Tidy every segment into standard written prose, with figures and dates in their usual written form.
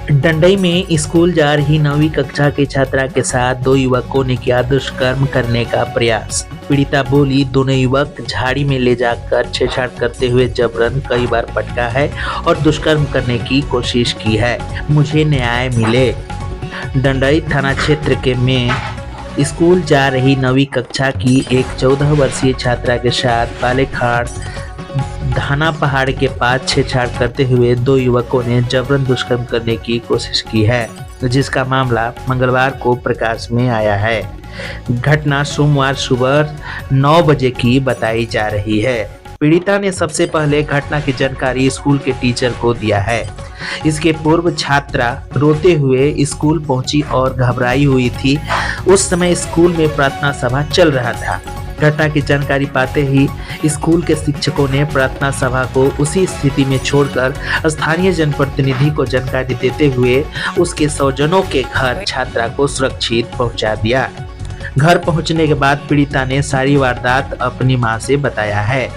डंडई में स्कूल जा रही 9वीं कक्षा की छात्रा के साथ दो युवकों ने किया दुष्कर्म करने का प्रयास। पीड़िता बोली, दोनों युवक झाड़ी में ले जाकर छेड़छाड़ करते हुए जबरन कई बार पटका है और दुष्कर्म करने की कोशिश की है। मुझे न्याय मिले। डंडई थाना क्षेत्र के में स्कूल जा रही 9वीं कक्षा की एक 14 वर्षीय छात्रा के साथ बालेखाड़ धाना पहाड़ के पास छेड़छाड़ करते हुए दो युवकों ने जबरन दुष्कर्म करने की कोशिश की है, जिसका मामला मंगलवार को प्रकाश में आया है। घटना सोमवार सुबह 9 बजे की बताई जा रही है। पीड़िता ने सबसे पहले घटना की जानकारी स्कूल के टीचर को दिया है। इसके पूर्व छात्रा रोते हुए स्कूल पहुंची और घबराई हुई थी। उस समय स्कूल में प्रार्थना सभा चल रहा था। घटना की जानकारी पाते ही स्कूल के शिक्षकों ने प्रार्थना सभा को उसी स्थिति में छोड़कर स्थानीय जनप्रतिनिधि को जानकारी देते हुए उसके स्वजनों के घर छात्रा को सुरक्षित पहुंचा दिया। घर पहुंचने के बाद पीड़िता ने सारी वारदात अपनी मां से बताया है।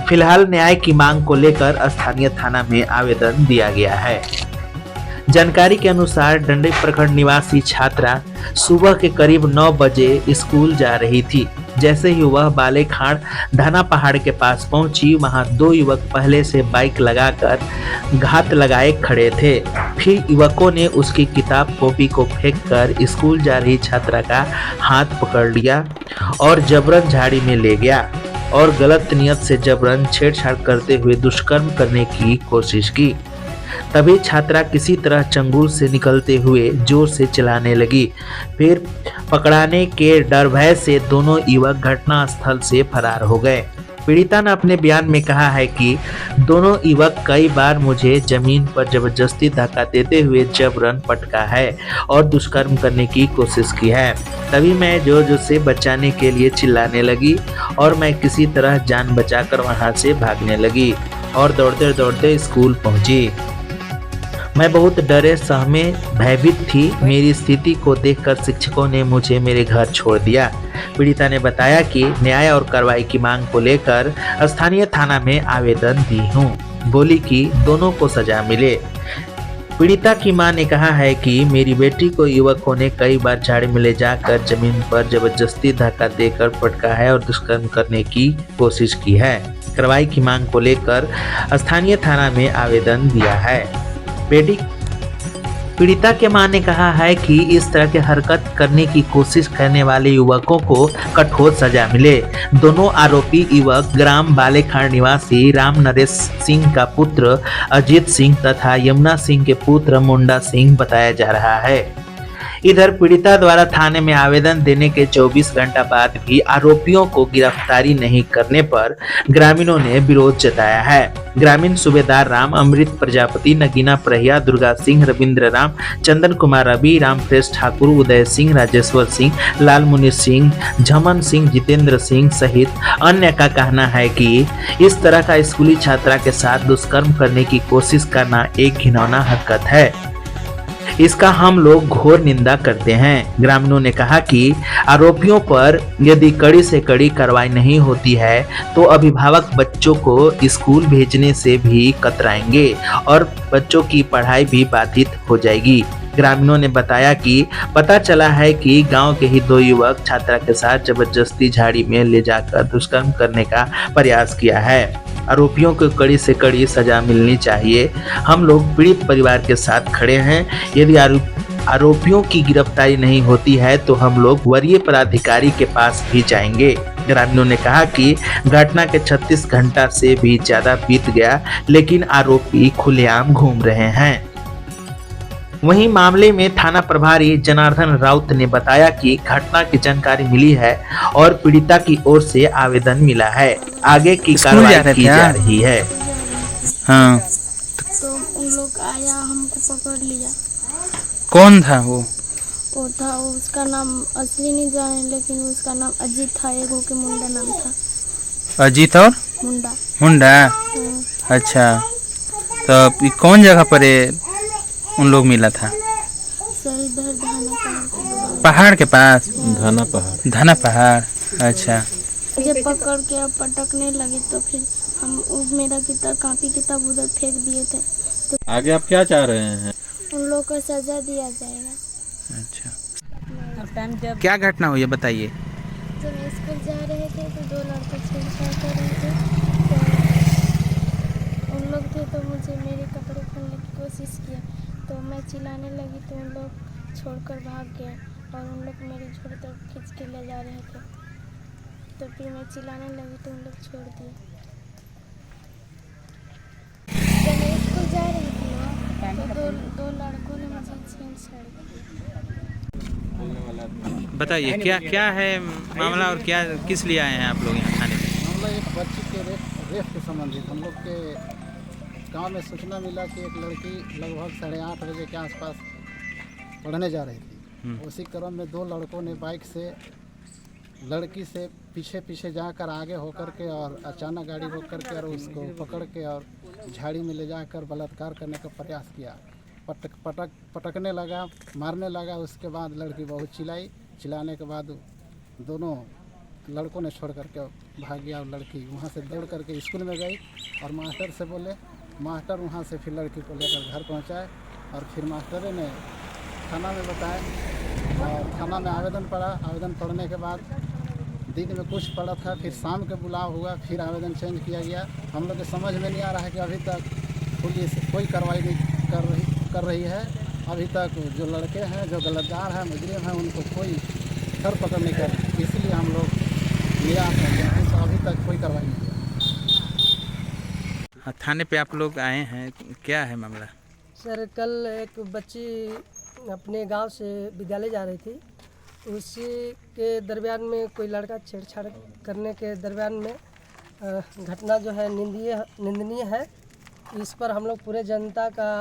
फिलहाल न्याय की मांग को लेकर स्थानीय थाना में आवेदन दिया गया है। जानकारी के अनुसार डंडई प्रखंड निवासी छात्रा सुबह के करीब 9 बजे स्कूल जा रही थी। जैसे ही वह बालेखाड़ धाना पहाड़ के पास पहुंची, वहां दो युवक पहले से बाइक लगाकर घात लगाए खड़े थे। फिर युवकों ने उसकी किताब कॉपी को फेंककर स्कूल जा रही छात्रा का हाथ पकड़ लिया और जबरन झाड़ी में ले गया और गलत नियत से जबरन छेड़छाड़ करते हुए दुष्कर्म करने की कोशिश की। तभी छात्रा किसी तरह चंगुल से निकलते हुए जोर से चिल्लाने लगी। फिर पकड़ाने के डर भय से दोनों युवक घटना स्थल से फरार हो गए। पीड़िता ने अपने बयान में कहा है कि दोनों युवक कई बार मुझे जमीन पर जबरदस्ती धक्का देते हुए जबरन पटका है और दुष्कर्म करने की कोशिश की है। तभी मैं जोर जोर से बचाने के लिए चिल्लाने लगी और मैं किसी तरह जान बचाकर वहां से भागने लगी और दौड़ते दौड़ते स्कूल पहुंची। मैं बहुत डरे सहमे भयभीत थी। मेरी स्थिति को देखकर शिक्षकों ने मुझे मेरे घर छोड़ दिया। पीड़िता ने बताया कि न्याय और कार्रवाई की मांग को लेकर स्थानीय थाना में आवेदन दी हूँ। बोली कि दोनों को सजा मिले। पीड़िता की मां ने कहा है कि मेरी बेटी को युवकों ने कई बार झाड़ी में ले जाकर जमीन पर जबरदस्ती धक्का देकर पटका है और दुष्कर्म करने की कोशिश की है। कार्रवाई की मांग को लेकर स्थानीय थाना में आवेदन दिया है। पीड़िता के मां ने कहा है कि इस तरह की हरकत करने की कोशिश करने वाले युवकों को कठोर सजा मिले। दोनों आरोपी युवक ग्राम बालेखाड़ निवासी राम नरेश सिंह का पुत्र अजीत सिंह तथा यमुना सिंह के पुत्र मुंडा सिंह बताया जा रहा है। इधर पीड़िता द्वारा थाने में आवेदन देने के 24 घंटा बाद भी आरोपियों को गिरफ्तारी नहीं करने पर ग्रामीणों ने विरोध जताया है। ग्रामीण सूबेदार राम अमृत प्रजापति, नगीना प्रहिया, दुर्गा सिंह, रविंद्र राम, चंदन कुमार रवि, रामप्रेस ठाकुर, उदय सिंह, राजेश्वर सिंह, लाल मुनि सिंह, झमन सिंह, जितेंद्र सिंह सहित अन्य का कहना है कि इस तरह का स्कूली छात्रा के साथ दुष्कर्म करने की कोशिश करना एक घिनौना हरकत है। इसका हम लोग घोर निंदा करते हैं। ग्रामीणों ने कहा कि आरोपियों पर यदि कड़ी से कड़ी कार्रवाई नहीं होती है तो अभिभावक बच्चों को स्कूल भेजने से भी कतराएंगे और बच्चों की पढ़ाई भी बाधित हो जाएगी। ग्रामीणों ने बताया कि पता चला है कि गांव के ही दो युवक छात्रा के साथ जबरदस्ती झाड़ी में ले जाकर दुष्कर्म करने का प्रयास किया है। आरोपियों को कड़ी से कड़ी सजा मिलनी चाहिए। हम लोग पीड़ित परिवार के साथ खड़े हैं। यदि आरोपियों की गिरफ्तारी नहीं होती है तो हम लोग वरीय पदाधिकारी के पास भी जाएंगे। ग्रामीणों ने कहा कि घटना के 36 घंटा से भी ज्यादा बीत गया, लेकिन आरोपी खुलेआम घूम रहे हैं। वहीं मामले में थाना प्रभारी जनार्दन राउत ने बताया कि घटना की जानकारी मिली है और पीड़िता की ओर से आवेदन मिला है। आगे की कार्रवाई की जा रही है। हाँ, तो उन लोग आया, हमको पकड़ लिया। कौन था वो? वो था, उसका नाम असली नहीं जाने, लेकिन उसका नाम अजीत था। एगो के मुंडा नाम था। अजीत और मुंडा। मुंडा? अच्छा, तो कौन जगह पर उन लोग मिला था? सर इधर धाना पहाड़ के पास? धाना पहाड़। धाना पहाड़, अच्छा। मुझे पकड़ के अब पटकने लगी तो फिर हम मेरा किताब कॉपी किताब उधर फेंक दिए थे। तो आगे आप क्या चाह रहे हैं? उन लोग को सज़ा दिया जाएगा। अच्छा, क्या घटना हुई है बताइए। जब मैं स्कूल जा रहे थे तो दो लड़के छेड़छाड़ कर रहे थे, तो उन लोग थे तो मुझे मेरे कपड़े खोलने की कोशिश किया, तो मैं चिल्लाने लगी तो उन लोग छोड़कर भाग गए और उन लोग मेरी झोली तरफ खींच के ले जा रहे थे, तो फिर मैं चिल्लाने लगी तो उन लोग छोड़ दिए। जब मैं स्कूल जा रही थी ना तो दो लड़कों ने मुझे छेड़छाड़ की। बताइए क्या क्या है मामला और क्या किस लिए आए हैं आप लोग यहाँ थाने में। मामला एक बच्ची के रेप के संबंधित हम लोग के गांव में सूचना मिला कि एक लड़की लगभग 8:30 बजे के आसपास पढ़ने जा रही थी। उसी क्रम में दो लड़कों ने बाइक से लड़की से पीछे पीछे जाकर आगे होकर के और अचानक गाड़ी रोक करके और उसको पकड़ के और झाड़ी में ले जाकर बलात्कार करने का प्रयास किया। पटकने लगा, मारने लगा। उसके बाद लड़की बहुत चिल्लाई। चिल्लाने के बाद दोनों लड़कों ने छोड़ करके भाग गया और लड़की वहाँ से दौड़ करके स्कूल में गई और मास्टर से बोले। मास्टर वहाँ से फिर लड़की को लेकर घर पहुँचाए और फिर मास्टर ने थाना में बताया और थाना में आवेदन पड़ा। आवेदन पढ़ने के बाद दिन में कुछ पड़ा था, फिर शाम के बुलाव हुआ, फिर आवेदन चेंज किया गया। हम लोग के समझ में नहीं आ रहा है कि अभी तक पुलिस कोई कार्रवाई नहीं कर रही है। अभी तक जो लड़के हैं, जो गलतदार हैं, मुजरिम हैं, उनको कोई धर पकड़ नहीं कर रही। इसलिए हम लोग निराश हैं, तो अभी तक कोई कार्रवाई नहीं हाँ, थाने पे आप लोग आए हैं, क्या है मामला। सर कल एक बच्ची अपने गांव से विद्यालय जा रही थी, उसी के दरमियान में कोई लड़का छेड़छाड़ करने के दरमियान में घटना जो है निंदनीय है। इस पर हम लोग पूरे जनता का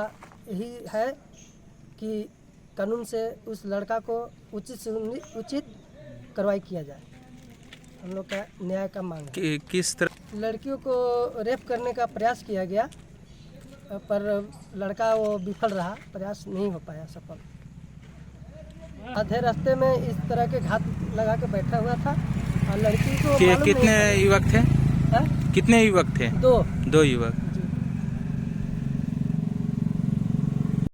यही है कि कानून से उस लड़का को उचित कार्रवाई किया जाए। हम लोग का न्याय का मांग है। किस तरह लड़कियों को रेप करने का प्रयास किया गया, पर लड़का वो विफल रहा, प्रयास नहीं हो पाया सफल। आधे रास्ते में इस तरह के घात लगा के बैठा हुआ था और लड़की को कितने युवक थे। है? कितने युवक थे। दो युवक।